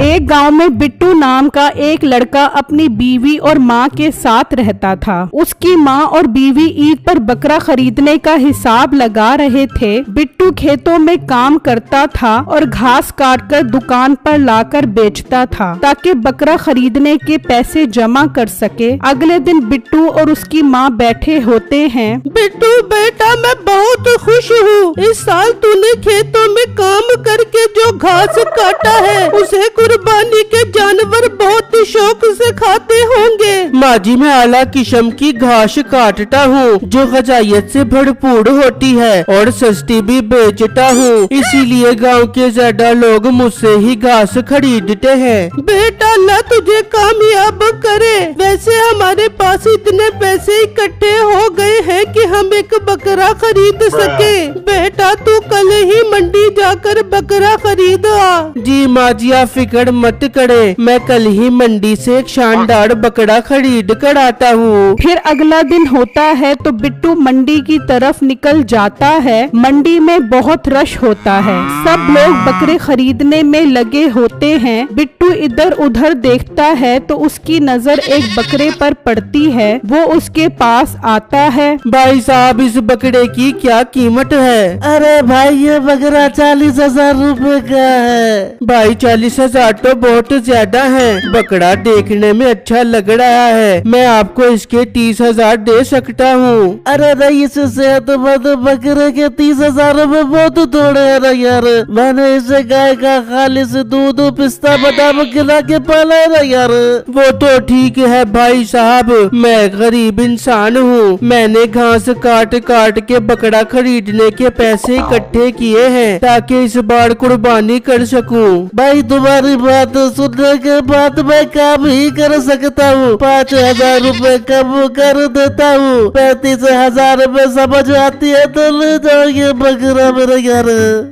एक गांव में बिट्टू नाम का एक लड़का अपनी बीवी और माँ के साथ रहता था। उसकी माँ और बीवी ईद पर बकरा खरीदने का हिसाब लगा रहे थे। बिट्टू खेतों में काम करता था और घास काटकर दुकान पर लाकर बेचता था ताकि बकरा खरीदने के पैसे जमा कर सके। अगले दिन बिट्टू और उसकी माँ बैठे होते हैं। बिट्टू बेटा, मैं बहुत खुश हूँ। इस साल तूने खेतों में काम करके जो घास काटा है उसे कुर्बानी के जानवर बहुत शौक से खाते होंगे। माँ जी, मैं आला किस्म की घास काटता हूँ जो ग़िज़ाइयत से भरपूर होती है और सस्ती भी बेचता हूँ, इसीलिए गांव के ज्यादा लोग मुझसे ही घास खरीदते हैं। बेटा, अल्लाह तुझे कामयाब करे। वैसे हमारे पास इतने पैसे इकट्ठे हो गए हैं कि हम एक बकरा खरीद सके। बेटा, तू कल ही मंडी जाकर बकरा खरीद आ। जी माँ जी, आप फिक्र मत करे, मैं कल ही मंडी से एक शानदार बकरा खरीद कर आता हूँ। फिर अगला दिन होता है तो बिट्टू मंडी की तरफ निकल जाता है। मंडी में बहुत रश होता है, सब लोग बकरे खरीदने में लगे होते हैं। बिट्टू इधर उधर देखता है तो उसकी नजर एक बकरे पर पड़ती है। वो उसके पास आता है। भाई साहब, इस बकरे की क्या कीमत है? अरे भाई, ये बकरा 40,000 रुपए का है। भाई 40,000 तो बहुत ज्यादा है। बकरा देखने में अच्छा लग रहा है, मैं आपको इसके 30,000 दे सकता हूँ। अरे नहीं, इस सेहतमंद बकरे के 30,000 रुपए बहुत थोड़े है ना यार। मैंने इसे गाय का खालिस दूध पिस्ता बादाम खिला के पाला है ना यार। वो तो ठीक है भाई साहब, मैं गरीब इंसान हूँ। मैंने घास काट काट के बकरा खरीदने के पैसे इकट्ठे किए हैं ताकि इस बार कुर्बानी कर सकूँ। भाई, तुम्हारी बात सुनने के बाद मैं काम ही कर सकता हूँ। 5,000 रुपए कम कर देता हूँ। 35,000 रुपए समझ आती है तो ले जाओ ये बकरा मेरा यार।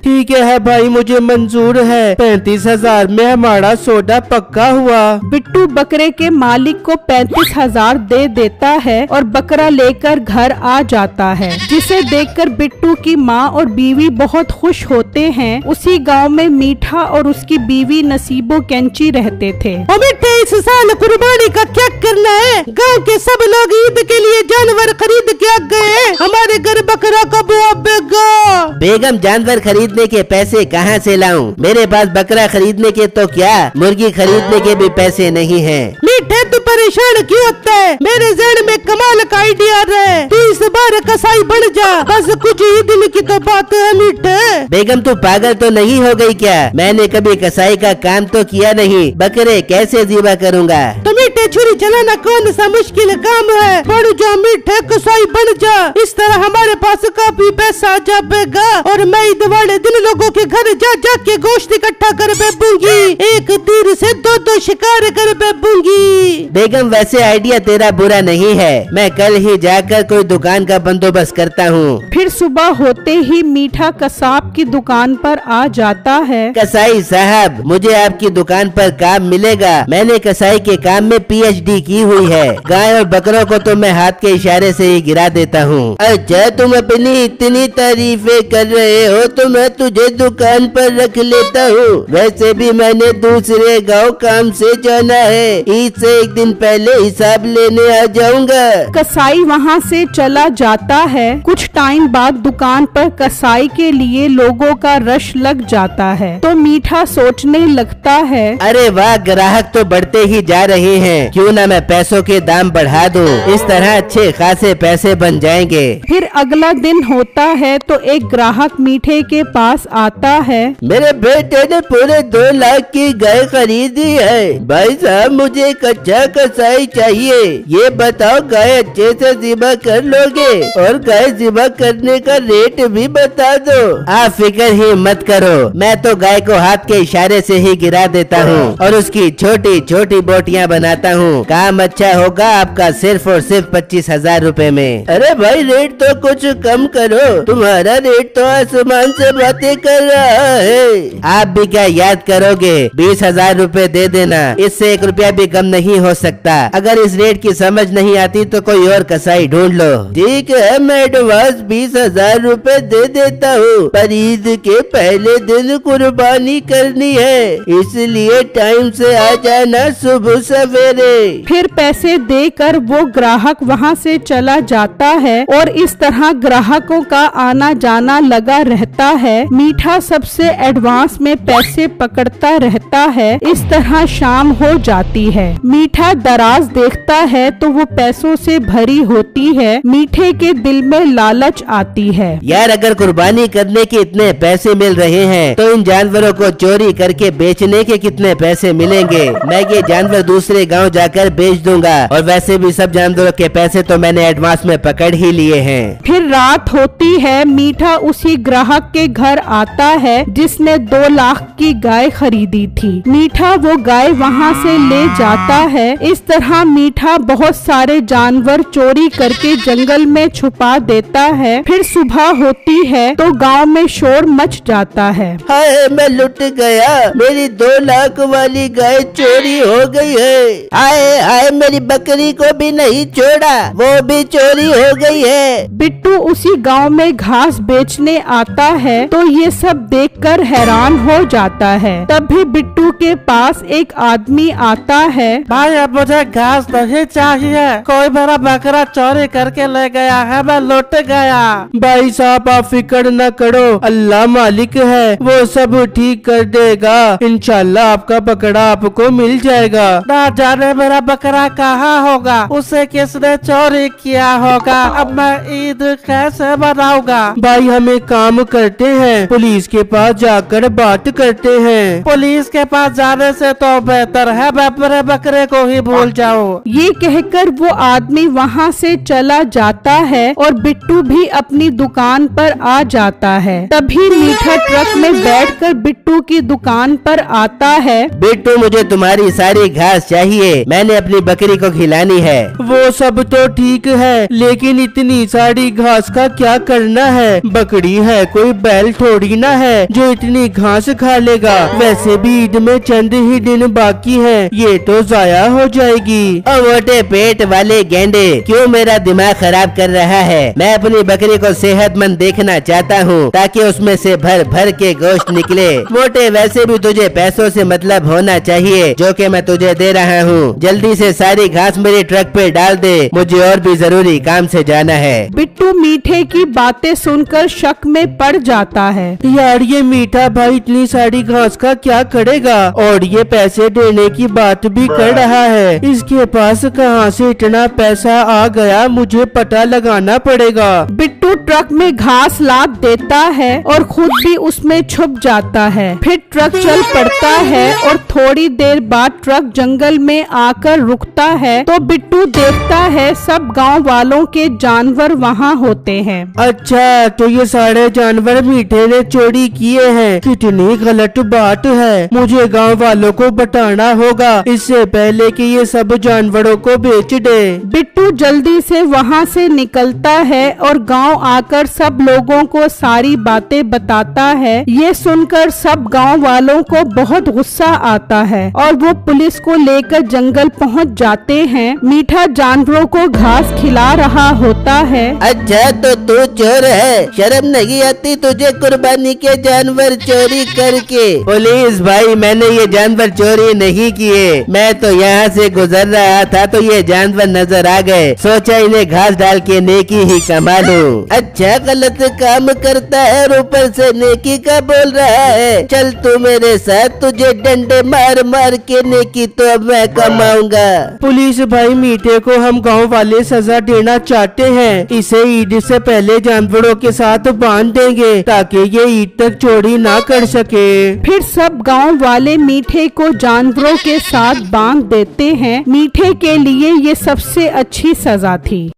ठीक है भाई, मुझे मंजूर है। 35,000 में हमारा सौदा पक्का हुआ। बिट्टू बकरे के मालिक को 35,000 दे देता है और बकरा लेकर घर आ जाता है, जिसे देखकर बिट्टू की माँ और बीवी बहुत खुश होते हैं। उसी गांव में मीठा और उसकी बीवी नसीबो कैंची रहते थे। मीठे, इस साल कुर्बानी का क्या करना है? गांव के सब लोग ईद के लिए जानवर खरीद के आ गए हैं। हमारे घर बकरा कब आएगा? बेगम, जानवर खरीदने के पैसे कहाँ से लाऊं? मेरे पास बकरा खरीदने के तो क्या, मुर्गी खरीदने के भी पैसे नहीं हैं। मीठे, तू परेशान क्यों होता है? मेरे जहन में कमाल का आइडिया है। तू इस बार कसाई बन जा, बस कुछ ही दिन की तो बात है। मीठे बेगम, तू पागल तो नहीं हो गई क्या? मैंने कभी कसाई का काम तो किया नहीं, बकरे कैसे ज़िबा करूँगा? तो मीठे, छुरी चलाना कौन सा मुश्किल काम है? बढ़ जा मीठे, कसाई बन जा। इस तरह हमारे पास काफी पैसा आ जाएगा और मैं ईद वाले दिन लोगों के घर जा जा के गोश्त इकट्ठा कर बेचूंगी। एक तीर से दो शिकार कर बेचूंगी। बेगम, वैसे आइडिया तेरा बुरा नहीं है, मैं कल ही जाकर कोई दुकान का बंदोबस्त करता हूँ। फिर सुबह होते ही मीठा कसाब की दुकान पर आ जाता है। कसाई साहब, मुझे आपकी दुकान पर काम मिलेगा। मैंने कसाई के काम में PhD की हुई है। गाय और बकरों को तो मैं हाथ के इशारे से ही गिरा देता हूँ। अच्छा, तुम अपनी इतनी तारीफें कर रहे हो तो मैं तुझे दुकान पर रख लेता हूँ। वैसे भी मैंने दूसरे गांव काम से जाना है, ईद से एक दिन पहले हिसाब लेने आ जाऊंगा। कसाई वहाँ से चला जाता है। कुछ टाइम बाद दुकान पर कसाई के लिए लोगों का रश लग जाता है तो मीठा सोचने लगता है, अरे वाह, ग्राहक तो बढ़ते ही जा रहे हैं। क्यों ना मैं पैसों के दाम बढ़ा दूं, इस तरह अच्छे खासे पैसे बन जाएंगे। फिर अगला दिन होता है तो एक ग्राहक मीठे के पास आता है। मेरे बेटे ने पूरे 2 लाख की गाय खरीदी है। भाई साहब, मुझे एक अच्छा कसाई चाहिए। ये बताओ, गाय अच्छे से ज़िबा कर लोगे? और गाय ज़िबा करने का रेट भी बता दो। आप फिक्र ही मत करो, मैं तो गाय को हाथ के इशारे से ही गिरा देता हूँ और उसकी छोटी छोटी बोटियाँ बनाता हूँ। काम अच्छा होगा आपका सिर्फ और सिर्फ 25,000 रुपए में। अरे भाई, रेट तो कुछ कम करो, तुम्हारा रेट तो आसमान से बातें कर रहा है। आप भी क्या याद करोगे? 20,000 रुपए दे देना, इससे 1 रुपया भी कम नहीं नहीं हो सकता। अगर इस रेट की समझ नहीं आती तो कोई और कसाई ढूंढ लो। ठीक है, मैं एडवांस 20,000 रुपए दे देता हूँ, पर ईद के पहले दिन कुर्बानी करनी है, इसलिए टाइम से आ जाना सुबह सवेरे। फिर पैसे देकर वो ग्राहक वहाँ से चला जाता है और इस तरह ग्राहकों का आना जाना लगा रहता है। मीठा सबसे एडवांस में पैसे पकड़ता रहता है। इस तरह शाम हो जाती है। मीठा दराज देखता है तो वो पैसों से भरी होती है। मीठे के दिल में लालच आती है। यार, अगर कुर्बानी करने के इतने पैसे मिल रहे हैं तो इन जानवरों को चोरी करके बेचने के कितने पैसे मिलेंगे। मैं ये जानवर दूसरे गांव जाकर बेच दूंगा, और वैसे भी सब जानवरों के पैसे तो मैंने एडवांस में पकड़ ही लिए हैं। फिर रात होती है। मीठा उसी ग्राहक के घर आता है जिसने 2 लाख की गाय खरीदी थी। मीठा वो गाय वहाँ से ले जाता है। इस तरह मीठा बहुत सारे जानवर चोरी करके जंगल में छुपा देता है। फिर सुबह होती है तो गांव में शोर मच जाता है। हाय, मैं लुट गया, मेरी 2 लाख वाली गाय चोरी हो गई है। हाय हाय, मेरी बकरी को भी नहीं छोड़ा, वो भी चोरी हो गई है। बिट्टू उसी गांव में घास बेचने आता है तो ये सब देखकर हैरान हो जाता है। तभी बिट्टू के पास एक आदमी आता है। भाई, अब मुझे घास नहीं चाहिए, कोई मेरा बकरा चोरी करके ले गया है, मैं लुट गया। भाई साहब, आप फिक्र न करो, अल्लाह मालिक है, वो सब ठीक कर देगा। इंशाल्लाह आपका बकरा आपको मिल जाएगा। ना जाने मेरा बकरा कहाँ होगा, उसे किसने चोरी किया होगा। अब मैं ईद कैसे मनाऊंगा। भाई, हम एक काम करते हैं, पुलिस के पास जाकर बात करते हैं। पुलिस के पास जाने से तो बेहतर है मैं अपने बकरे को ही भूल जाऊं। ये कहकर वो आदमी वहाँ से चला जाता है और बिट्टू भी अपनी दुकान पर आ जाता है। तभी मीठा ट्रक में बैठकर बिट्टू की दुकान पर आता है। बिट्टू, मुझे तुम्हारी सारी घास चाहिए, मैंने अपनी बकरी को खिलानी है। वो सब तो ठीक है, लेकिन इतनी सारी घास का क्या करना है? बकरी है, कोई बैल थोड़ी ना है जो इतनी घास खा लेगा। वैसे भी ईद में चंद ही दिन बाकी है, ये तो जाया हो जाएगी। और मोटे पेट वाले गेंडे, क्यों मेरा दिमाग खराब कर रहा है? मैं अपनी बकरी को सेहतमंद देखना चाहता हूँ ताकि उसमें से भर भर के गोश्त निकले। मोटे, वैसे भी तुझे पैसों से मतलब होना चाहिए जो कि मैं तुझे दे रहा हूँ। जल्दी से सारी घास मेरे ट्रक पे डाल दे, मुझे और भी जरूरी काम से जाना है। बिट्टू मीठे की बातें सुनकर शक में पड़ जाता है। यार, ये मीठा भाई इतनी सारी घास का क्या करेगा? और ये पैसे देने की बात भी कर रहा है। इसके पास कहाँ से इतना पैसा आ गया, मुझे पता लगाना पड़ेगा। बिट्टू ट्रक में घास लाद देता है और खुद भी उसमें छुप जाता है। फिर ट्रक चल पड़ता है और थोड़ी देर बाद ट्रक जंगल में आकर रुकता है तो बिट्टू देखता है सब गांव वालों के जानवर वहाँ होते हैं। अच्छा, तो ये सारे जानवर मीठे ने चोरी किए हैं। कितनी गलत बात है, मुझे गांव वालों को बताना होगा इससे पहले कि ये सब जानवरों को बेच दे। बिट्टू जल्दी से वहाँ से निकलता है और गांव आकर सब लोगों को सारी बातें बताता है। ये सुनकर सब गांव वालों को बहुत गुस्सा आता है और वो पुलिस को लेकर जंगल पहुँच जाते हैं। मीठा जानवरों को घास खिला रहा होता है। अच्छा, तो तू चोर है, शर्म नहीं आती तुझे कुर्बानी के जानवर चोरी करके? पुलिस भाई, मैंने ये जानवर चोरी नहीं किए, मैं तो यहाँ से गुजर रहा था तो ये जानवर नजर आ गए, सोचा इन्हें घास डाल के नेकी ही कमा लूं। अच्छा, गलत काम करता है और ऊपर से नेकी का बोल रहा है। चल तू मेरे साथ, तुझे डंडे मार मार के नेकी तो अब मैं कमाऊंगा। पुलिस भाई, मीठे को हम गांव वाले सजा देना चाहते हैं। इसे ईद से पहले जानवरों के साथ बांध देंगे ताकि ये ईद तक चोरी ना कर सके। फिर सब गांव वाले मीठे को जानवरों के साथ बांध देते हैं। मीठे के लिए ये सबसे अच्छी सजा थी।